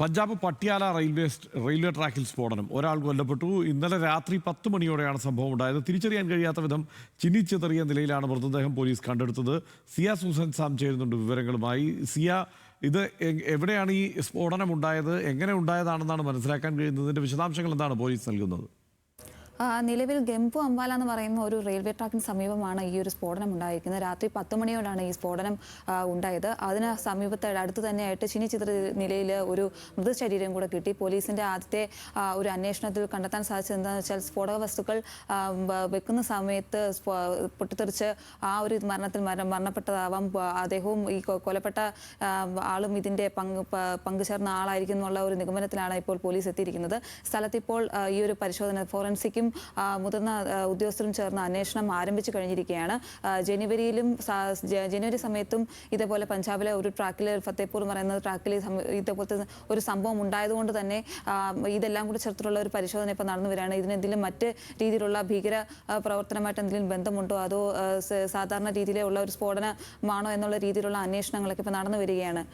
Punjab Patiala railway ട്രാക്കിൽ സ്ഫോടനം. ഒരാൾ കൊല്ലപ്പെട്ടു. ഇന്നലെ രാത്രി 10 മണിയോടെയാണ് സംഭവം ഉണ്ടായത്. തിരിച്ചറിയാൻ കഴിയാത്ത വിധം ചിന്നിച്ചെറിയ നിലയിലാണ് മൃതദേഹം പോലീസ് കണ്ടെടുത്തത്. സിയ സൂസൻ സാം ചേരുന്നുണ്ട് വിവരങ്ങളുമായി. സിയ, ഇത് എവിടെയാണ് ഈ സ്ഫോടനം ഉണ്ടായത്, എങ്ങനെ ഉണ്ടായതാണെന്നാണ് മനസ്സിലാക്കാൻ കഴിയുന്നത്? ഇതിന്റെ വിശദാംശങ്ങൾ എന്താണ് പോലീസ് നൽകുന്നത്? നിലവിൽ ഗംപു അംബാല എന്ന് പറയുന്ന ഒരു റെയിൽവേ ട്രാക്കിന് സമീപമാണ് ഈ ഒരു സ്ഫോടനം ഉണ്ടായിരിക്കുന്നത്. രാത്രി 10 മണിയോടാണ് ഈ സ്ഫോടനം ഉണ്ടായത്. അതിന് സമീപത്ത് അടുത്ത് തന്നെയായിട്ട് ചിന്നിച്ചിത്ര നിലയിൽ ഒരു മൃതശരീരം കൂടെ കിട്ടി. പോലീസിന്റെ ആദ്യത്തെ ഒരു അന്വേഷണത്തിൽ കണ്ടെത്താൻ സാധിച്ചത് എന്താണെന്ന് വെച്ചാൽ, സ്ഫോടക വസ്തുക്കൾ വെക്കുന്ന സമയത്ത് പൊട്ടിത്തെറിച്ച് ആ ഒരു മരണത്തിൽ മരണപ്പെട്ടതാവാം. അദ്ദേഹവും ഈ കൊലപ്പെട്ട ആളും ഇതിന്റെ പങ്കുചേർന്ന ആളായിരിക്കും എന്നുള്ള ഒരു നിഗമനത്തിലാണ് ഇപ്പോൾ പോലീസ് എത്തിയിരിക്കുന്നത്. സ്ഥലത്ത് ഇപ്പോൾ ഈ ഒരു പരിശോധന ഫോറൻസിക്കും മുതിർന്ന ഉദ്യോഗസ്ഥരും ചേർന്ന് അന്വേഷണം ആരംഭിച്ചു കഴിഞ്ഞിരിക്കുകയാണ്. ജനുവരി സമയത്തും ഇതേപോലെ പഞ്ചാബിലെ ഒരു ട്രാക്കിൽ, ഫത്തേപൂർ എന്ന് പറയുന്ന ട്രാക്കിൽ ഇതേപോലത്തെ ഒരു സംഭവം ഉണ്ടായതുകൊണ്ട് തന്നെ ഇതെല്ലാം കൂടി ചേർത്തിട്ടുള്ള ഒരു പരിശോധന ഇപ്പോൾ നടന്നു വരികയാണ്. ഇതിനെന്തെങ്കിലും മറ്റ് രീതിയിലുള്ള ഭീകര പ്രവർത്തനമായിട്ട് എന്തെങ്കിലും ബന്ധമുണ്ടോ, അതോ സാധാരണ രീതിയിലുള്ള ഒരു സ്ഫോടനമാണോ എന്നുള്ള രീതിയിലുള്ള അന്വേഷണങ്ങളൊക്കെ ഇപ്പോൾ നടന്നു വരികയാണ്.